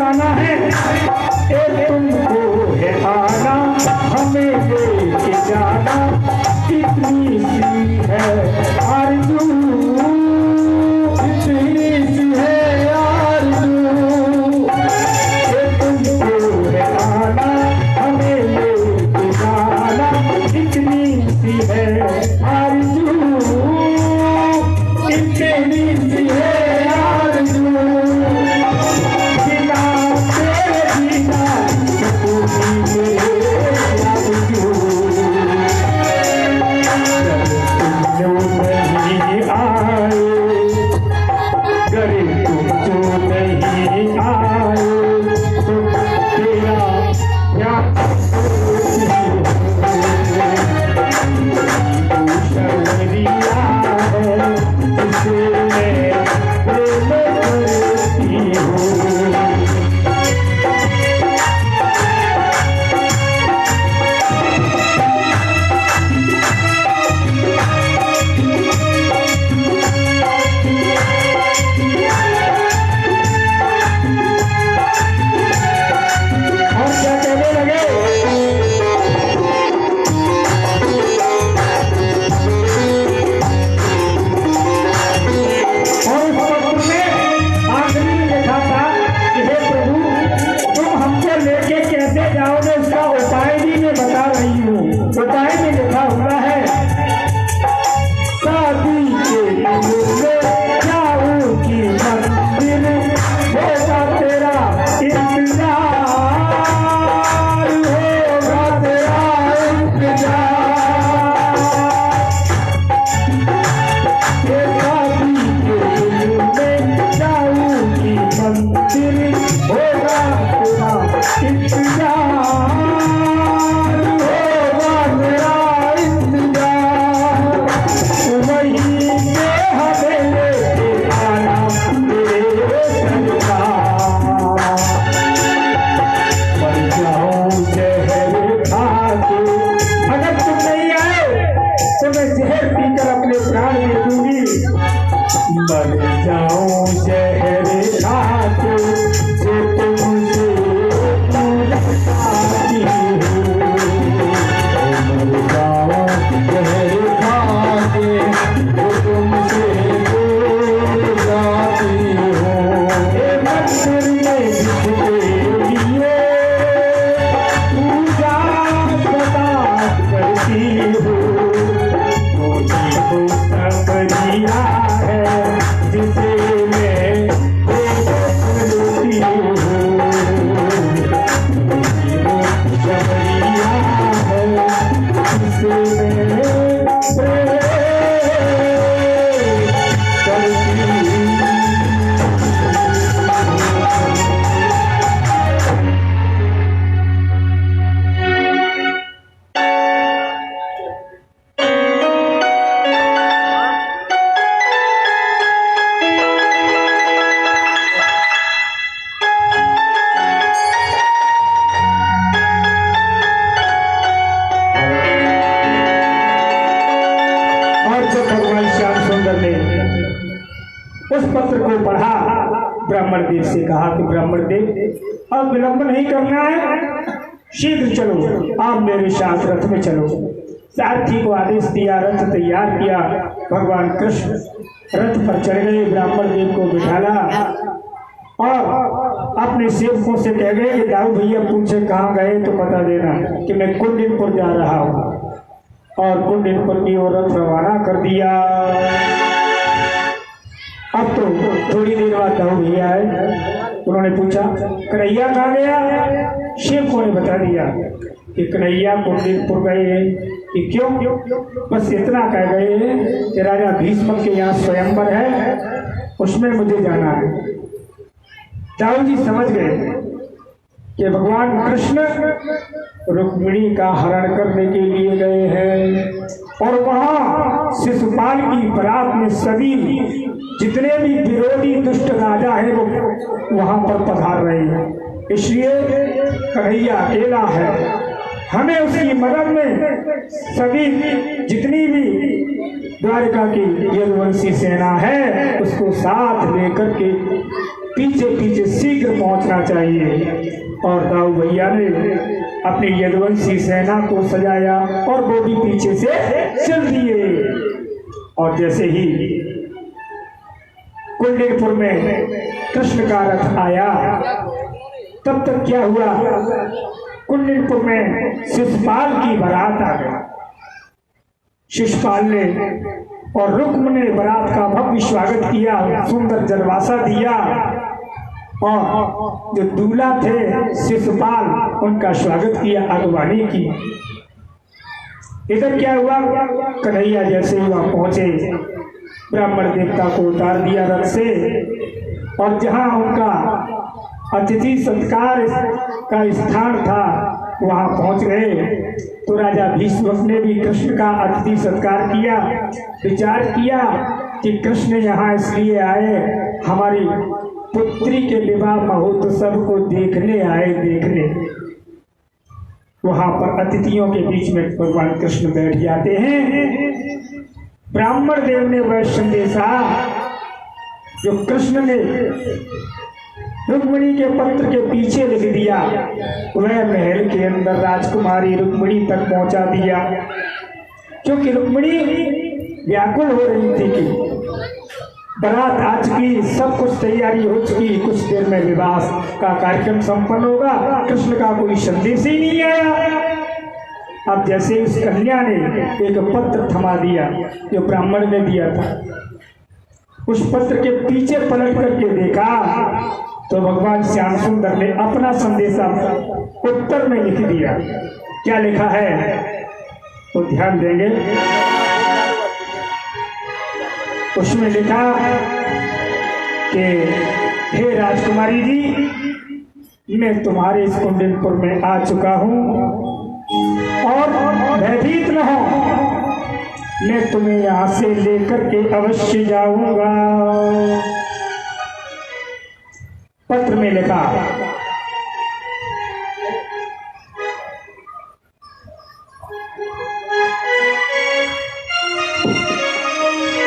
जाना है, ए तुमको है आना, हमें लेके जाना, कितनी सी है आरज़ू, कितनी सी है आरज़ू, ए तुमको है आना, हमें लेके जाना, कितनी सी है आरज़ू, कितनी सी है आरज़ू, बिना तेरे जीना सकूँ नहीं आए, गरीब तुम जो नहीं आए, तो तेरा प्यार शर्रिया है, जिसे मैं प्रेम करती हूँ। मर जाऊं जहर खाके, जो तुमसे दूर जाती हूँ, मर जाऊं जहर खाके, जो तुमसे दूर जाती हूँ, मंदिर में जिसके लिए पूजा सदा करती हूँ, मुझे तो सबरिया जिसे मैं करती हूँ, शबरिया है, जिसे मैं करती हूँ। उस पत्र को पढ़ा, ब्राह्मण देव से कहा कि ब्राह्मण देव अब विलंब नहीं करना है, शीघ्र चलो, आप मेरे साथ रथ में चलो। सारथी को आदेश दिया, रथ तैयार किया, भगवान कृष्ण रथ पर चढ़ गए, ब्राह्मण देव को बिठाला और अपने सेवकों से कह गए कि दाऊ भैया पूछे कहाँ गए तो बता देना कि मैं कुंडिनपुर जा रहा हूँ, और कुंडिनपुर की ओर रथ रवाना कर दिया। अब तो थोड़ी देर बाद दाऊ भैया आए, उन्होंने पूछा कन्हैया कहाँ गया? सेवकों ने बता दिया कि कन्हैया कुंडिनपुर गए हैं। कि क्यों? बस इतना कह गए हैं कि राजा भीष्म के यहाँ स्वयंवर है, उसमें मुझे जाना है। दाऊ जी समझ गए कि भगवान कृष्ण रुक्मिणी का हरण करने के लिए गए हैं, और वहाँ शिशुपाल की बरात में सभी जितने भी विरोधी दुष्ट राजा हैं वो वहाँ पर पधार रहे हैं। इसलिए कन्हैया अकेला है, हमें उसकी मदद में सभी जितनी भी द्वारिका की यदुवंशी सेना है उसको साथ लेकर के पीछे पीछे शीघ्र पहुंचना चाहिए। और दाऊ भैया ने अपनी यदुवंशी सेना को सजाया और वो भी पीछे से चल दिए। और जैसे ही कुंडलपुर में कृष्ण का रथ आया, तब तक क्या हुआ, कुंडलपुर में शिशुपाल की बारात आ गई। शिशुपाल ने और रुक्म ने बारात का भव्य स्वागत किया, सुंदर जलवासा दिया, और जो दूल्हा थे शिशुपाल उनका स्वागत किया, अगवानी की। इधर क्या हुआ, कन्हैया जैसे ही वहां पहुंचे, ब्राह्मण देवता को उतार दिया रथ से, और जहां उनका अतिथि सत्कार का स्थान था वहां पहुंच गए। तो राजा भीष्म ने भी कृष्ण का अतिथि सत्कार किया, विचार किया कि कृष्ण यहाँ इसलिए आए, हमारी पुत्री के विवाह महोत्सव को देखने आए, देखने। वहां पर अतिथियों के बीच में भगवान कृष्ण बैठ जाते हैं। ब्राह्मण देव ने वह संदेशा जो कृष्ण ने रुक्मिणी के पत्र के पीछे लिख दिया, वह महल के अंदर राजकुमारी रुक्मिणी तक पहुंचा दिया। क्योंकि रुक्मिणी व्याकुल हो रही थी कि बारात आ चुकी, सब कुछ तैयारी हो चुकी, कुछ देर में विवाह का कार्यक्रम संपन्न होगा, कृष्ण का कोई संदेश ही नहीं आया। अब जैसे उस कन्या ने एक पत्र थमा दिया जो ब्राह्मण ने दिया था, उस पत्र के पीछे पलट करके देखा तो भगवान श्याम सुंदर ने अपना संदेशा उत्तर में लिख दिया। क्या लिखा है तो ध्यान देंगे। उसमें लिखा कि हे राजकुमारी जी, मैं तुम्हारे इस कुंडलपुर में आ चुका हूं और भयभीत न हो, मैं तुम्हें यहां से लेकर के अवश्य जाऊंगा। पत्र में लिखा,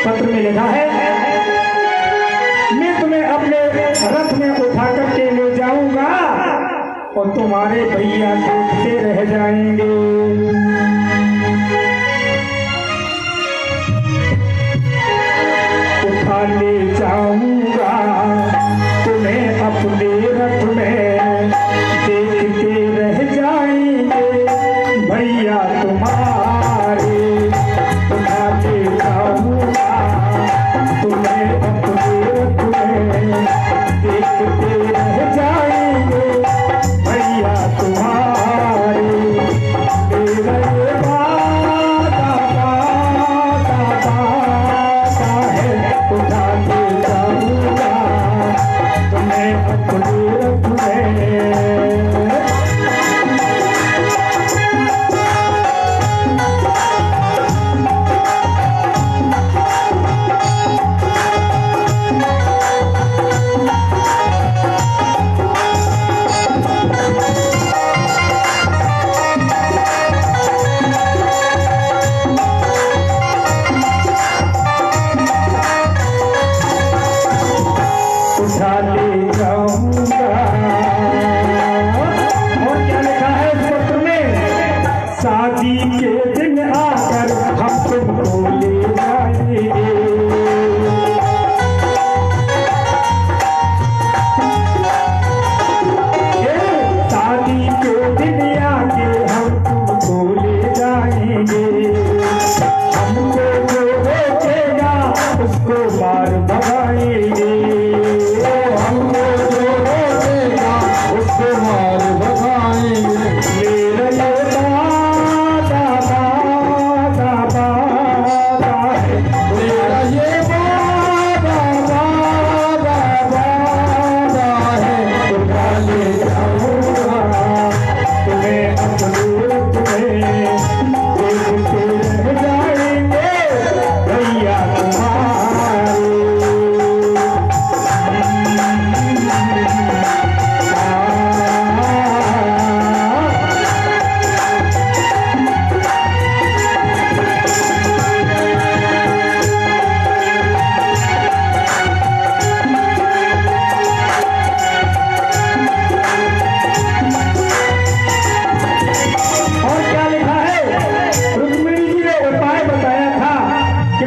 पत्र में लिखा है, मैं तुम्हें अपने रथ में उठा करके ले जाऊंगा और तुम्हारे भैया देखते रह जाएंगे। उठा ले जाऊंगा तुम्हें अपने रथ में, देखते रह जाएंगे भैया तुम्हारे। उठा ले जाऊंगा तुम्हें अपने रथ में, देखते रह जाएंगे भैया तुम्हारे।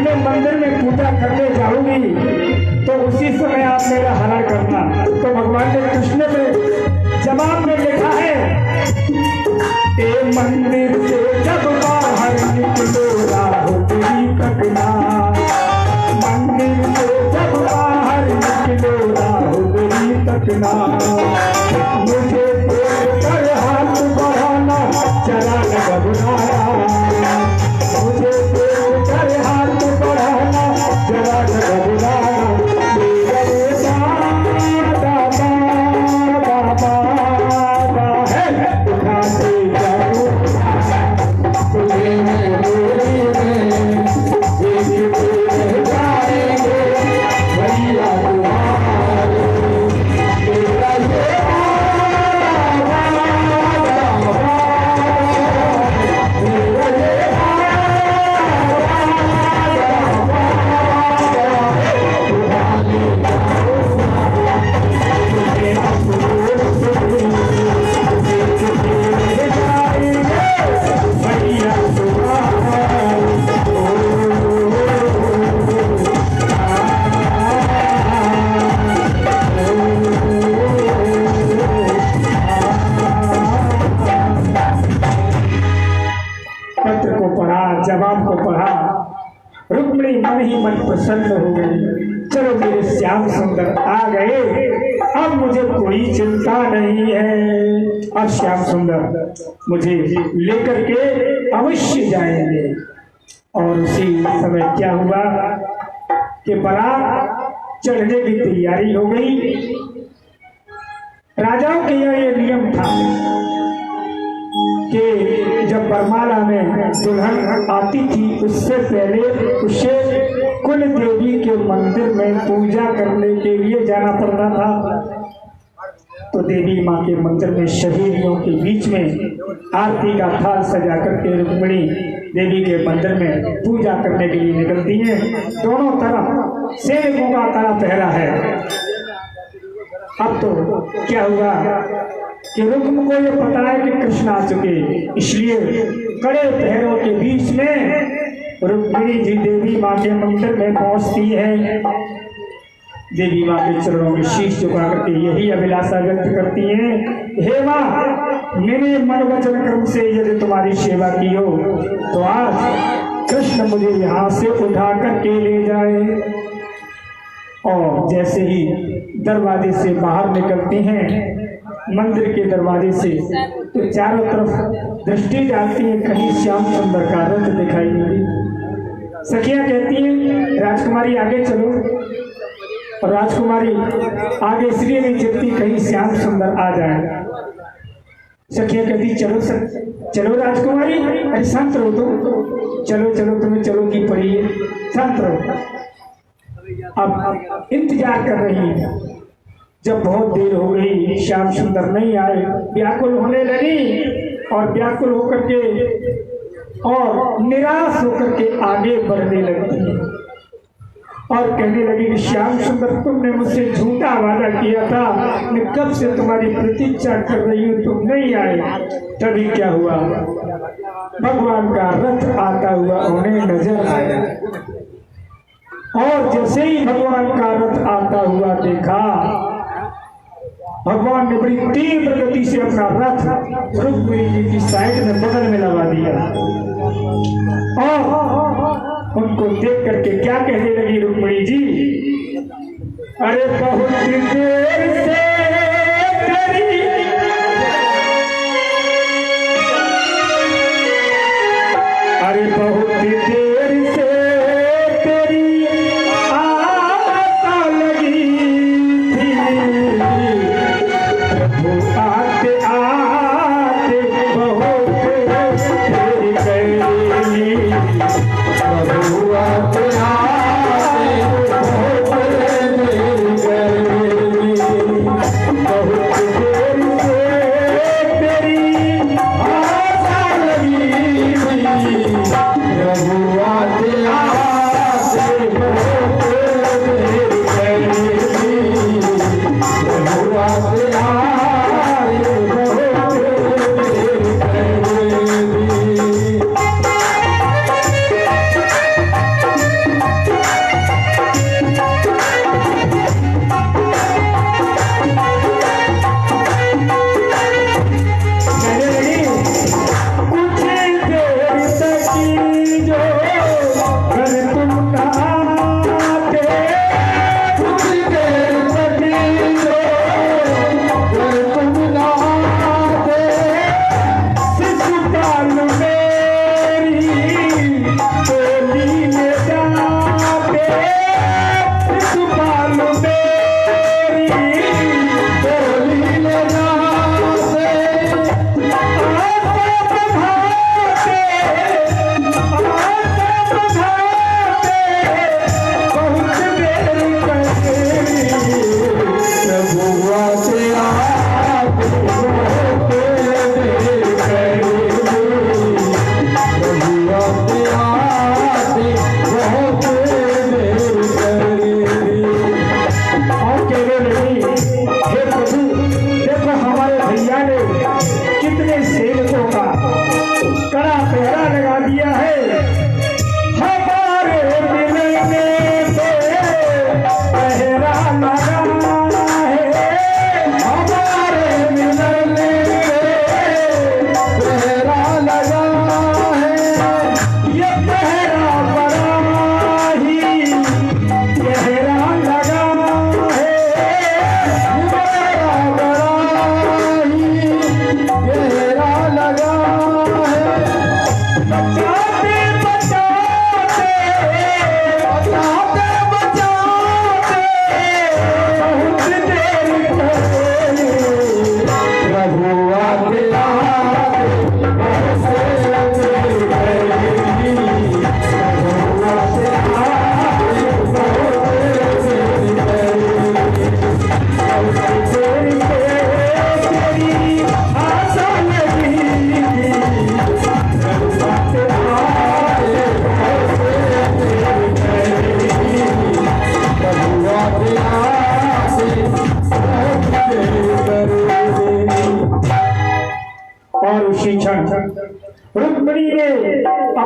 अपने मंदिर में पूजा करने जाऊंगी तो उसी समय आप मेरा हरण करना। तो भगवान ने कृष्ण में जवाब में लिखा है, ए मंदिर से जब बाहर निकलो राहो तेरी तकना, मंदिर से जब बाहर निकलो राहो तेरी तकना, मुझे कर हाथ बढ़ाना चला न घबराना, मुझे कर हाथ बढ़ाना चला न घबराना, जवाब को पढ़ा। रुक्मिणी मन ही मन प्रसन्न हो गई, चलो मेरे श्याम सुंदर आ गए, अब मुझे कोई चिंता नहीं है। अब श्याम सुंदर मुझे लेकर के अवश्य जाएंगे। और उसी समय क्या हुआ कि बारात चढ़ने की तैयारी हो गई। राजाओं के यहाँ ये नियम था कि जब बरमाला में दुल्हन आती थी उससे पहले उसे कुल देवी के मंदिर में पूजा करने के लिए जाना पड़ता था। तो देवी माँ के मंदिर में सहेलियों के बीच में आरती का थाल सजा करके रुक्मिणी देवी के मंदिर में पूजा करने के लिए निकलती हैं। दोनों तरफ सेवकों का तारा पहरा है। अब तो क्या हुआ कि रुक्म को ये पता है कि कृष्ण आ चुके, इसलिए कड़े पहरों के बीच में रुक्मिणी जी देवी माँ के मंदिर में पहुंचती है। देवी माँ के चरणों में शीश झुका करके यही अभिलाषा व्यक्त करती हैं, हे माँ, मेरे मन वचन कर्म से यदि तुम्हारी सेवा की हो तो आज कृष्ण मुझे यहाँ से उठा करके ले जाए। और जैसे ही दरवाजे से बाहर निकलती हैं, मंदिर के दरवाजे से, तो चारों तरफ दृष्टि डालती है, कहीं श्याम सुंदर का रथ दिखाई नहीं। सखियां कहती हैं, राजकुमारी आगे चलो। और राजकुमारी आगे इसलिए नहीं चलती कहीं श्याम सुंदर आ जाए। सखियां कहती चलो चलो राजकुमारी, अरे शांत रहो, तो चलो चलो, तुम्हें चलो की पड़ी है, शांत रहो। अब इंतजार कर रही है। जब बहुत देर हो गई, श्याम सुंदर नहीं आए, व्याकुल होने लगी और व्याकुल होकर के और निराश होकर के आगे बढ़ने लगती है और कहने लगी कि श्याम सुंदर, तुमने मुझसे झूठा वादा किया था, मैं कब से तुम्हारी प्रतीक्षा कर रही हूँ, तुम नहीं आए। तभी क्या हुआ, भगवान का रथ आता हुआ उन्हें नजर आया और जैसे ही भगवान का रथ आता हुआ देखा, भगवान ने बड़ी तीव्र गति से अपना रथ रुक्मिणी जी की साइड में बगल में लगा दिया और उनको देख करके क्या कहने लगी रुक्मिणी जी, अरे बहुत देर से तेरी अरे बहुत देर से तेरी आशा लगी थी, आते आते बहुत देर गई, बहुत देर गई, बहुत देर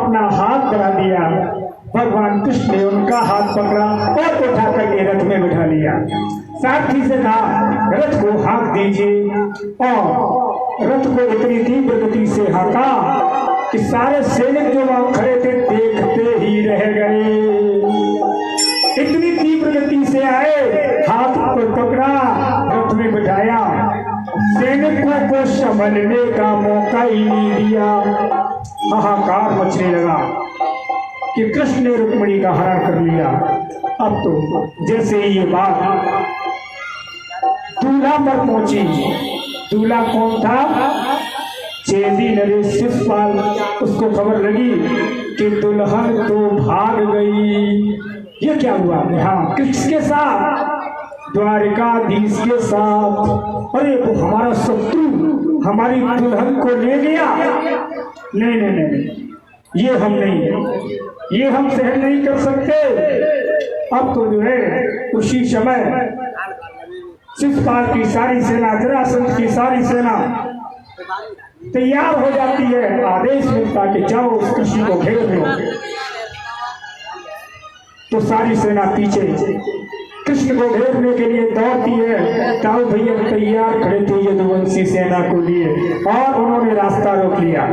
अपना हाथ बढ़ा दिया। भगवान कृष्ण ने उनका हाथ पकड़ा और उठा करके रथ में बिठा लिया। सारथी से कहा रथ को हाँक दीजिए, और रथ को इतनी तीव्र गति से हाँका कि सारे सैनिक जो वहां खड़े थे देखते ही रह गए। इतनी तीव्र गति से आए, हाथ को पकड़ा, रथ में बिठाया, सैनिकों को संभलने का मौका ही नहीं दिया। हाहाकार मचने लगा कि कृष्ण ने रुक्मिणी का हरण कर लिया। अब तो जैसे ही ये बात दूल्हा पर पहुंची, दूल्हा कौन था? चेदी नरेश शिशुपाल। उसको खबर लगी कि दुल्हन तो भाग गई। ये क्या हुआ? हाँ, किसके साथ? द्वारिकाधीश के साथ। अरे वो हमारा शत्रु हमारी दुल्हन को ले गया। नहीं नहीं नहीं, ये हम नहीं, ये हम सहन नहीं कर सकते। अब तो जो है उसी समय शिशुपाल की सारी सेना, जरासंध की सारी सेना तैयार हो जाती है। आदेश मिलता कि जाओ उस कृष्ण को घेर लो। तो सारी सेना पीछे कृष्ण को घेरने के लिए दौड़ती है। ताऊ भैया तैयार खड़े थे यदुवंशी सेना को लिए, और उन्होंने रास्ता रोक लिया।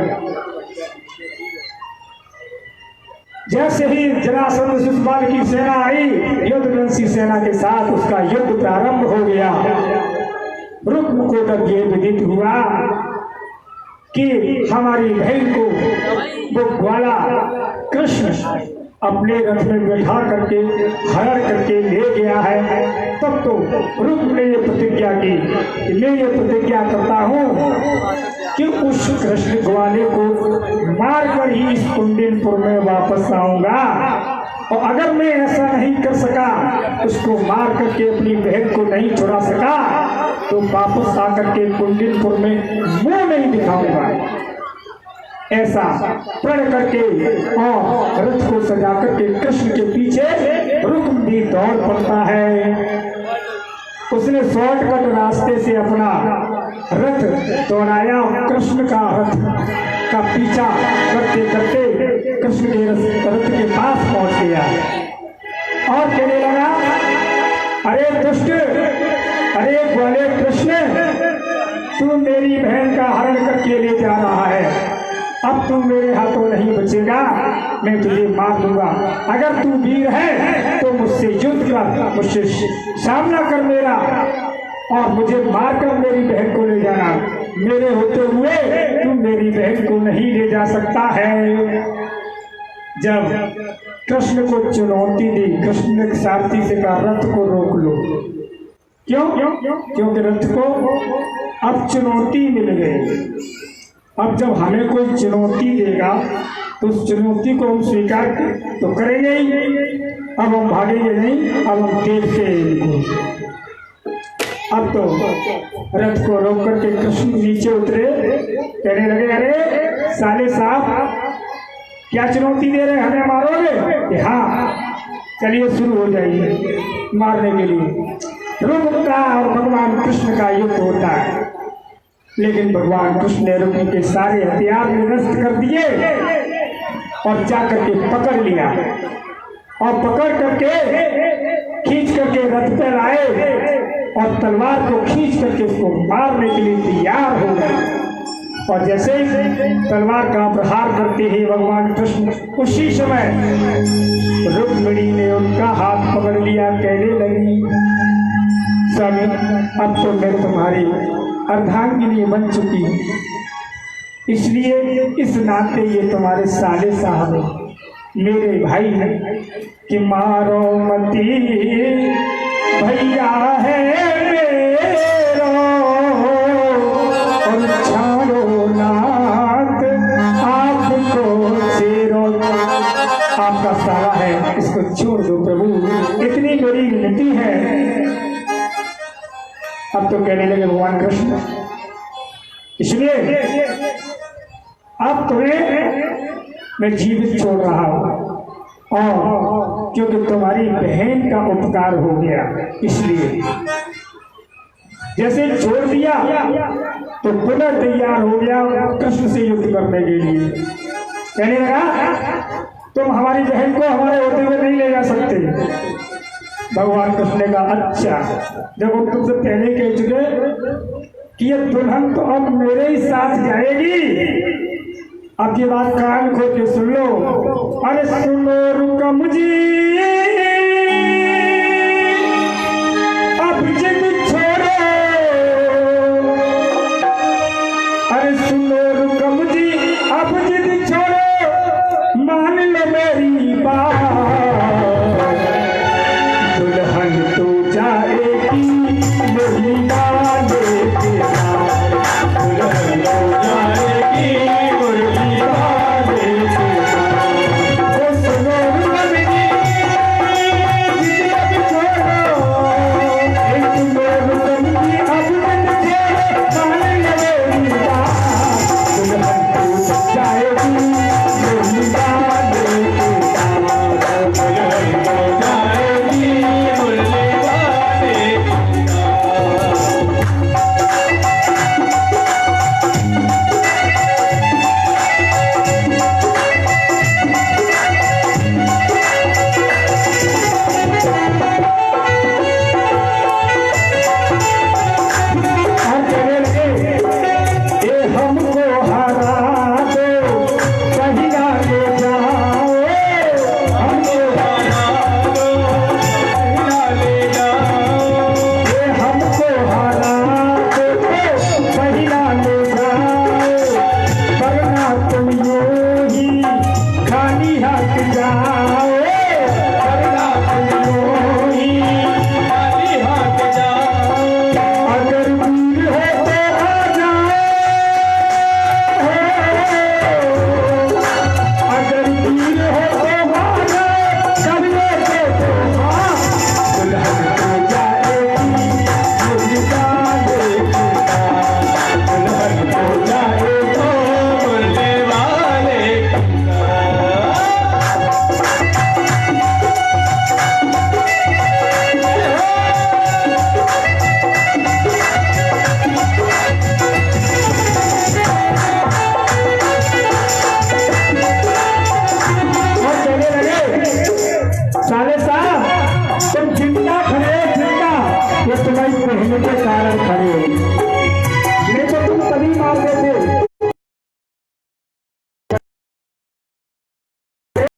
जैसे ही जरासंध शिशुपाल की सेना आई, यदुवंशी सेना के साथ उसका युद्ध प्रारंभ हो गया। रुक्म को तब ये विदित हुआ कि हमारी बहन को वो ग्वाला कृष्ण अपने रथ में बैठा करके हरण करके ले गया है। तब तो रुक्म ने ये प्रतिज्ञा की कि मैं ये प्रतिज्ञा करता हूँ कि उस कृष्ण ग्वाले को मारकर ही इस कुंडिलपुर में वापस आऊंगा, और अगर मैं ऐसा नहीं कर सका, उसको मार करके अपनी बहन को नहीं छुड़ा सका, तो वापस आकर के कुंडिलपुर में मुंह नहीं दिखाऊंगा। ऐसा प्रण करके और रथ को सजा करके कृष्ण के पीछे रुक्म भी दौड़ पड़ता है। उसने शॉर्टकट रास्ते से अपना रथ दौड़ाया। कृष्ण का रथ का पीछा करते करते कृष्ण के रथ के पास पहुंच गया और कहने लगा, अरे दुष्ट, अरे ग्वाले कृष्ण, तू मेरी बहन का हरण करके ले जा रहा है। अब तू मेरे हाथों नहीं बचेगा, मैं तुझे मार दूंगा। अगर तू वीर है तो मुझसे युद्ध कर, मुझसे सामना कर मेरा, और मुझे मारकर मेरी बहन को ले जाना। मेरे होते हुए तू मेरी बहन को नहीं ले जा सकता है। जब कृष्ण को चुनौती दी, कृष्ण ने सारथी से कहा रथ को रोक लो। क्यों? क्योंकि रथ को अब चुनौती मिल गई। अब जब हमें कोई चुनौती देगा तो उस चुनौती को हम स्वीकार तो करेंगे ही। अब हम भागेंगे नहीं, अब हम देखते हैं। अब तो रथ को रोक करके कृष्ण नीचे उतरे, कहने लगे, अरे साले साहब, क्या चुनौती दे रहे, हमें मारोगे? हाँ, चलिए शुरू हो जाइए मारने के लिए। रुक्म का और भगवान कृष्ण का युद्ध होता है, लेकिन भगवान कृष्ण ने रुक्म के सारे हथियार निरस्त कर दिए और जाकर के पकड़ लिया, और पकड़ करके खींच करके रथ पर आए और तलवार को खींच करके उसको मारने के लिए तैयार हो गए। और जैसे ही तलवार का प्रहार करते ही भगवान कृष्ण, उसी समय रुक्मिणी ने उनका हाथ पकड़ लिया, कहने लगी, स्वामी, अब तो मैं तुम्हारी अर्धांगिनी बन चुकी हूँ, इसलिए इस नाते ये तुम्हारे साले साहब मेरे भाई हैं कि मारो मती भैया है मेरो, और छाड़ो नाथ आपको चेरो। आपका सारा है, इसको छोड़ दो प्रभु, इतनी बड़ी विनती है। अब तो कहने लगे भगवान कृष्ण, इसलिए अब तुम्हें मैं जीवित छोड़ रहा हूं, और क्योंकि तुम्हारी बहन का उपकार हो गया, इसलिए जैसे छोड़ दिया तो पुनः तैयार हो गया कृष्ण से युद्ध करने के लिए। कहने लगा तुम हमारी बहन को हमारे होते हुए नहीं ले जा सकते। भगवान कृष्ण ने कहा अच्छा, जब वो तुमसे पहले कह चुके कि ये दुल्हन तो अब मेरे ही साथ जाएगी, अब ये बात कान खोल के सुन लो। अरे सुनो रुकम जी